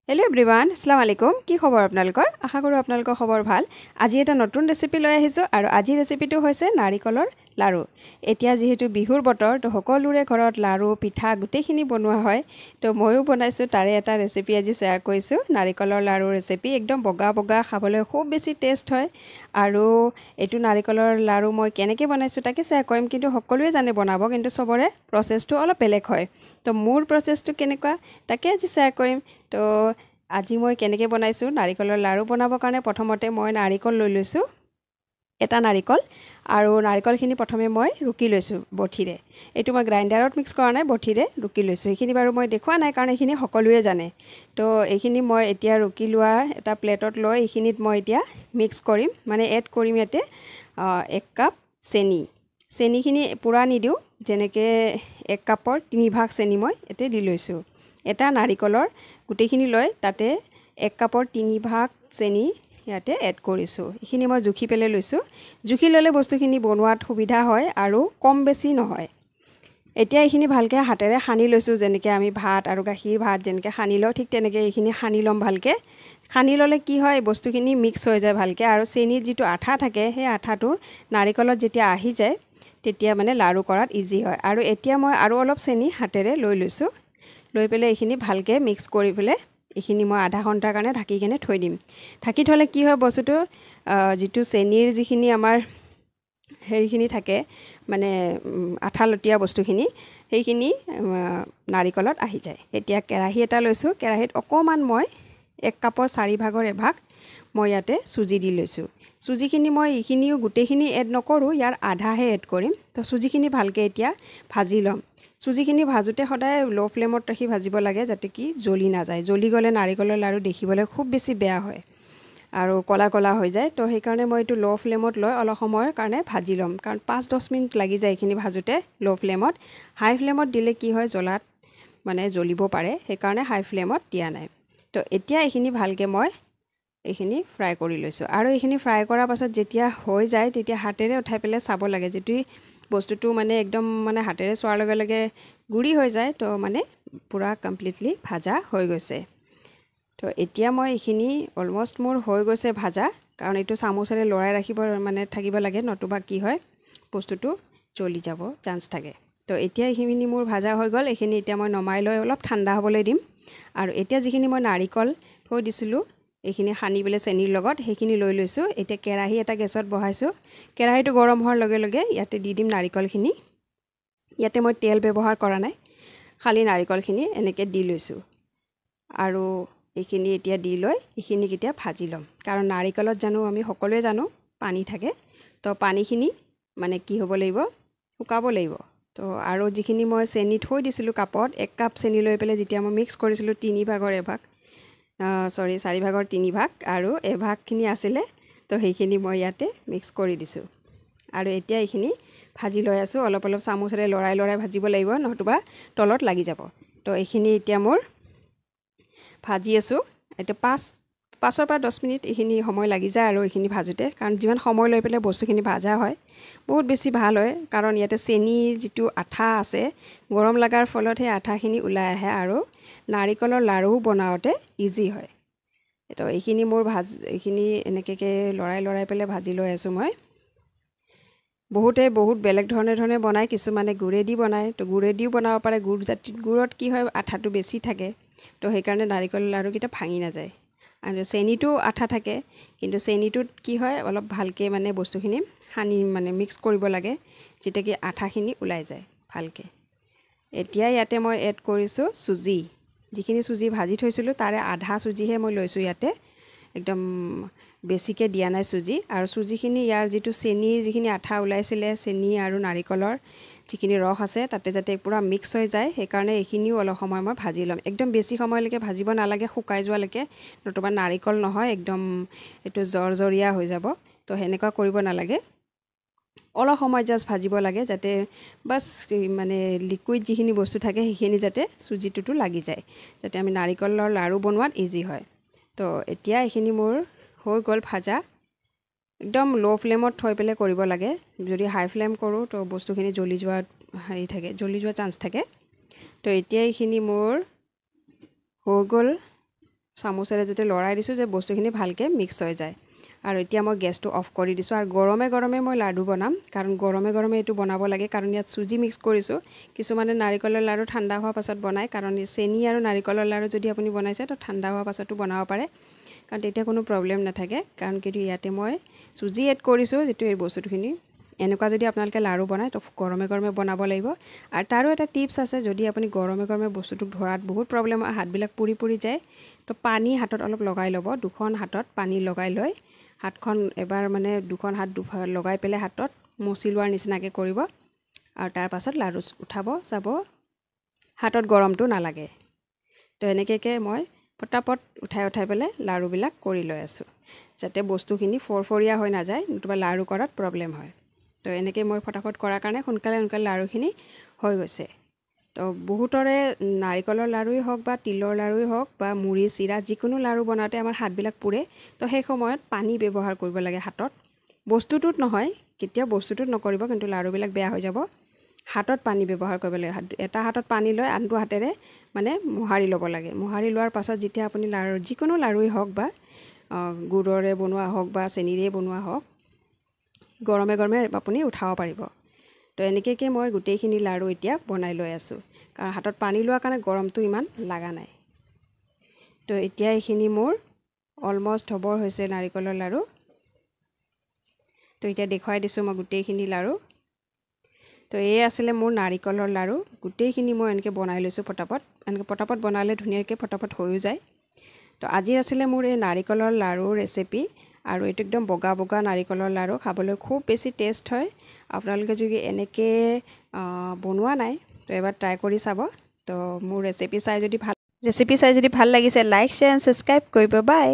Hello' everyone, আসসালামু আলাইকুম। কি খবৰ আপোনালোকৰ? আশা কৰোঁ আপোনালোকৰ খবৰ ভাল। আজি এটা নতুন ৰেচিপি লৈ আহিছোঁ আৰু আজিৰ ৰেচিপিটো হৈছে নাৰিকলৰ লাড়ু। এতিয়া যিহেতু বিহুৰ বতৰ, তো সকলোৰে ঘৰত লাড়ু পিঠা গোটেইখিনি বনোৱা হয়। তো ময়ো বনাইছোঁ, তাৰে এটা ৰেচিপি আজি শ্বেয়াৰ কৰিছোঁ। নাৰিকলৰ লাড়ু ৰেচিপি একদম বগা বগা, খাবলৈ খুব বেছি টেষ্ট হয়। আৰু এইটো নাৰিকলৰ লাড়ু মই কেনেকৈ বনাইছোঁ তাকে শ্বেয়াৰ কৰিম। কিন্তু সকলোৱে জানে বনাব, কিন্তু চবৰে প্ৰচেছটো অলপ বেলেগ হয়। তো মোৰ প্ৰচেছটো কেনেকুৱা তাকে আজি শ্বেয়াৰ কৰিম। তো আজি মই কেনেকৈ বনাইছোঁ নাৰিকলৰ লাড়ু বনাবৰ কাৰণে প্ৰথমতে মই নাৰিকল লৈ লৈছোঁ, এটা নাৰিকল। আৰু নাৰিকলখিনি প্ৰথমে মই ৰুকি লৈছোঁ বঠিৰে। এইটো মই গ্ৰাইণ্ডাৰত মিক্স কৰা নাই, বঠিৰে ৰুকি লৈছোঁ। সেইখিনি বাৰু মই দেখুওৱা নাই, কাৰণ এইখিনি সকলোৱে জানে। তো এইখিনি মই এতিয়া ৰুকি লোৱা এটা প্লেটত লৈ এইখিনিত মই এতিয়া মিক্স কৰিম, মানে এড কৰিম ইয়াতে 1 কাপ চেনি। চেনিখিনি পূৰা নিদিওঁ, যেনেকৈ 1 কাপৰ 3 ভাগ চেনি মই ইয়াতে দি লৈছোঁ। এটা নাৰিকলৰ গোটেইখিনি লৈ তাতে 1 কাপৰ 3 ভাগ চেনি ইয়াতে এড কৰিছোঁ। এইখিনি মই জুখি পেলাই লৈছোঁ। জুখি ল'লে বস্তুখিনি বনোৱাত সুবিধা হয় আৰু কম বেছি নহয়। এতিয়া এইখিনি ভালকৈ হাতেৰে সানি লৈছোঁ, যেনেকৈ আমি ভাত আৰু গাখীৰ ভাত যেনেকৈ সানি লওঁ, ঠিক তেনেকৈ এইখিনি সানি ল'ম ভালকৈ। সানি ল'লে কি হয়, বস্তুখিনি মিক্স হৈ যায় ভালকৈ, আৰু চেনিৰ যিটো আঠা থাকে সেই আঠাটো নাৰিকলত যেতিয়া আহি যায় তেতিয়া মানে লাড়ু কৰাত ইজি হয়। আৰু এতিয়া মই আৰু অলপ চেনি হাতেৰে লৈ লৈছোঁ। লৈ পেলাই এইখিনি ভালকৈ মিক্স কৰি পেলাই এইখিনি মই আধা ঘণ্টাৰ কাৰণে ঢাকি কিনে থৈ দিম। ঢাকি থ'লে কি হয়, বস্তুটো যিটো চেনিৰ যিখিনি আমাৰ হেৰিখিনি থাকে, মানে আঠালতীয়া বস্তুখিনি, সেইখিনি নাৰিকলত আহি যায়। এতিয়া কেৰাহী এটা লৈছোঁ। কেৰাহীত অকণমান মই 1 কাপৰ 4 ভাগৰ এভাগ মই ইয়াতে চুজি দি লৈছোঁ। চুজিখিনি মই এইখিনিও গোটেইখিনি এড নকৰোঁ, ইয়াৰ আধাহে এড কৰিম। তো চুজিখিনি ভালকৈ এতিয়া ভাজি ল'ম। চুজিখিনি ভাজোঁতে সদায় ল' ফ্লেমত ৰাখি ভাজিব লাগে, যাতে কি জ্বলি নাযায়। জ্বলি গ'লে নাৰিকলৰ লাড়ু দেখিবলৈ খুব বেছি বেয়া হয় আৰু ক'লা ক'লা হৈ যায়। তো সেইকাৰণে মই এইটো ল' ফ্লেমত লৈ অলপ সময়ৰ কাৰণে ভাজি ল'ম, কাৰণ 5-10 মিনিট লাগি যায় এইখিনি ভাজোঁতে ল' ফ্লেমত। হাই ফ্লেমত দিলে কি হয়, জ্বলাত মানে জ্বলিব পাৰে, সেইকাৰণে হাই ফ্লেমত দিয়া নাই। তো এতিয়া এইখিনি ভালকৈ মই এইখিনি ফ্ৰাই কৰি লৈছোঁ। আৰু এইখিনি ফ্ৰাই কৰাৰ পাছত যেতিয়া হৈ যায়, তেতিয়া হাতেৰে উঠাই পেলাই চাব লাগে, যিটো বস্তুটো মানে একদম মানে হাতেৰে চোৱাৰ লগে লগে গুড়ি হৈ যায়, তো মানে পূৰা কমপ্লিটলি ভাজা হৈ গৈছে। তো এতিয়া মই এইখিনি অলমষ্ট মোৰ হৈ গৈছে ভাজা, কাৰণ এইটো চামুচেৰে লৰাই ৰাখিব মানে থাকিব লাগে, নতুবা কি হয় বস্তুটো জ্বলি যাব চান্স থাকে। তো এতিয়া এইখিনি মোৰ ভাজা হৈ গ'ল। এইখিনি এতিয়া মই নমাই লৈ অলপ ঠাণ্ডা হ'বলৈ দিম। আৰু এতিয়া যিখিনি মই নাৰিকল থৈ দিছিলোঁ এইখিনি সানি পেলাই চেনিৰ লগত, সেইখিনি লৈ লৈছোঁ। এতিয়া কেৰাহী এটা গেছত বহাইছোঁ। কেৰাহীটো গৰম হোৱাৰ লগে লগে ইয়াতে দি দিম নাৰিকলখিনি। ইয়াতে মই তেল ব্যৱহাৰ কৰা নাই, খালি নাৰিকলখিনি এনেকৈ দি লৈছোঁ। আৰু এইখিনি এতিয়া দি লৈ এইখিনিক এতিয়া ভাজি ল'ম, কাৰণ নাৰিকলত জানো আমি সকলোৱে জানো পানী থাকে। তো পানীখিনি মানে কি হ'ব লাগিব, শুকাব লাগিব। তো আৰু যিখিনি মই চেনি থৈ দিছিলোঁ কাপত, 1 কাপ চেনি লৈ পেলাই যেতিয়া মই মিক্স কৰিছিলোঁ 4 ভাগৰ 3 ভাগ, আৰু এভাগখিনি আছিলে, তো সেইখিনি মই ইয়াতে মিক্স কৰি দিছোঁ। আৰু এতিয়া এইখিনি ভাজি লৈ আছোঁ। অলপ অলপ চামুচেৰে লৰাই লৰাই ভাজিব লাগিব, নতুবা তলত লাগি যাব। তো এইখিনি এতিয়া মোৰ ভাজি আছোঁ। এতিয়া 5-ৰ পৰা 10 মিনিট এইখিনি সময় লাগি যায় আৰু এইখিনি ভাজোঁতে, কাৰণ যিমান সময় লৈ পেলাই বস্তুখিনি ভাজা হয় বহুত বেছি ভাল হয়। কাৰণ ইয়াতে চেনিৰ যিটো আঠা আছে, গৰম লগাৰ ফলত সেই আঠাখিনি ওলাই আহে আৰু নাৰিকলৰ লাড়ু বনাওঁতে ইজি হয়। তো এইখিনি মোৰ এইখিনি এনেকৈ লৰাই লৰাই পেলাই ভাজি লৈ আছোঁ মই। বহুতে বহুত বেলেগ ধৰণে বনায়, কিছুমানে গুড়েদি বনায়। তো গুড়েদিও বনাব পাৰে। গুড়ত কি হয়, আঠাটো বেছি থাকে, তো সেইকাৰণে নাৰিকল লাড়ুকেইটা ভাঙি নাযায়। আৰু চেনিটো আঠা থাকে, কিন্তু চেনিটোত কি হয়, অলপ ভালকৈ মানে বস্তুখিনি সানি মানে মিক্স কৰিব লাগে, যেতিয়া কি আঠাখিনি ওলাই যায় ভালকৈ। এতিয়া ইয়াতে মই এড কৰিছোঁ চুজি। যিখিনি চুজি ভাজি থৈছিলোঁ তাৰে আধা চুজিহে মই লৈছোঁ ইয়াতে, একদম বেছিকৈ দিয়া নাই চুজি। আৰু চুজিখিনি ইয়াৰ যিটো চেনিৰ যিখিনি আঠা ওলাইছিলে, চেনি আৰু নাৰিকলৰ যিখিনি ৰস আছে তাতে যাতে পূৰা মিক্স হৈ যায়, সেইকাৰণে এইখিনিও অলপ সময় মই ভাজি ল'ম। একদম বেছি সময়লৈকে ভাজিব নালাগে, শুকাই যোৱালৈকে, নতুবা নাৰিকল নহয়, একদম এইটো জৰজৰীয়া হৈ যাব। তো সেনেকুৱা কৰিব নালাগে, অলপ সময় জাষ্ট ভাজিব লাগে, যাতে বাছ মানে লিকুইড যিখিনি বস্তু থাকে সেইখিনি যাতে চুজিটোতো লাগি যায়, যাতে আমি নাৰিকলৰ লাড়ু বনোৱাত ইজি হয়। তো এতিয়া এইখিনি মোৰ হৈ গ'ল ভাজা। একদম ল' ফ্লেমত থৈ পেলাই কৰিব লাগে। যদি হাই ফ্লেম কৰোঁ তো বস্তুখিনি জ্বলি যোৱা জ্বলি যোৱা চান্স থাকে। তো এতিয়া এইখিনি মোৰ হৈ গ'ল চামুচেৰে যেতিয়া লৰাই দিছোঁ যে বস্তুখিনি ভালকৈ মিক্স হৈ যায়। আৰু এতিয়া মই গেছটো অফ কৰি দিছোঁ আৰু গৰমে গৰমে মই লাড়ু বনাম, কাৰণ গৰমে গৰমে এইটো বনাব লাগে, কাৰণ ইয়াত চুজি মিক্স কৰিছোঁ। কিছুমানে নাৰিকলৰ লাড়ু ঠাণ্ডা হোৱাৰ পাছত বনায়, কাৰণ চেনি আৰু নাৰিকলৰ লাড়ু যদি আপুনি বনাইছে তো ঠাণ্ডা হোৱাৰ পাছতো বনাব পাৰে, কাৰণ তেতিয়া কোনো প্ৰব্লেম নাথাকে। কাৰণ কিন্তু ইয়াতে মই চুজি এড কৰিছোঁ, যিটো এই বস্তুখিনি এনেকুৱা যদি আপোনালোকে লাড়ু বনায় তো গৰমে গৰমে বনাব লাগিব। আৰু তাৰো এটা টিপছ আছে, যদি আপুনি গৰমে গৰমে বস্তুটোক ধৰাত বহুত প্ৰব্লেম হয়, হাতবিলাক পুৰি পুৰি যায়, তো পানী হাতত অলপ লগাই ল'ব। দুখন হাতত পানী লগাই লৈ হাতখন এবাৰ মানে দুখন হাত লগাই পেলাই হাতত মচি লোৱাৰ নিচিনাকৈ কৰিব, আৰু তাৰ পাছত লাড়ু উঠাব চাব হাতত গৰমটো নালাগে। তো এনেকৈ মই পটাপট উঠাই পেলাই লাড়ুবিলাক কৰি লৈ আছোঁ, যাতে বস্তুখিনি ফৰফৰীয়া হৈ নাযায়, নতুবা লাড়ু কৰাত প্ৰব্লেম হয়। তো এনেকৈ মই ফটাফট কৰাৰ কাৰণে সোনকালে লাড়ুখিনি হৈ গৈছে। তো বহুতৰে নাৰিকলৰ লাড়ুই হওক বা তিলৰ লাড়ুই হওক বা মুড়ি চিৰা যিকোনো লাড়ু বনাওঁতে আমাৰ হাতবিলাক পুৰে। তো সেই সময়ত পানী ব্যৱহাৰ কৰিব লাগে হাতত, বস্তুটোত নহয়, কেতিয়াও বস্তুটোত নকৰিব, কিন্তু লাড়ুবিলাক বেয়া হৈ যাব। হাতত পানী ব্যৱহাৰ কৰিব লাগে। এটা হাতত পানী লৈ আনটো হাতেৰে মানে মোহাৰি ল'ব লাগে। মোহাৰি লোৱাৰ পাছত যেতিয়া আপুনি লাড়ু যিকোনো লাড়ুই হওক বা গুড়ৰে বনোৱা হওক বা চেনিৰে বনোৱা হওক, গৰমে গৰমে আপুনি উঠাব পাৰিব। তো এনেকৈ মই গোটেইখিনি লাড়ু এতিয়া বনাই লৈ আছোঁ, কাৰণ হাতত পানী লোৱাৰ কাৰণে গৰমটো ইমান লগা নাই। তো এতিয়া এইখিনি মোৰ অলমষ্ট হ'বৰ হৈছে নাৰিকলৰ লাড়ু। তো এতিয়া দেখুৱাই দিছোঁ মই গোটেইখিনি লাড়ু। তো এই আছিলে মোৰ নাৰিকলৰ লাড়ু, গোটেইখিনি মই এনেকৈ বনাই লৈছোঁ পটাপট। এনেকৈ পটাপট বনালে ধুনীয়াকৈ পটাপট হৈও যায়। তো আজি আছিলে মোৰ এই নাৰিকলৰ লাড়ুৰ ৰেচিপি, আৰু এইটো একদম বগা বগা নাৰিকলৰ লাড়ু, খাবলৈ খুব বেছি টেষ্ট হয়। আপোনালোকে যদি এনেকৈ বনোৱা নাই তো এবাৰ ট্ৰাই কৰি চাব। তো মোৰ ৰেচিপি চাই যদি ভাল লাগিছে, লাইক শ্বেয়াৰ এণ্ড ছাবস্ক্ৰাইব কৰিব। বাই।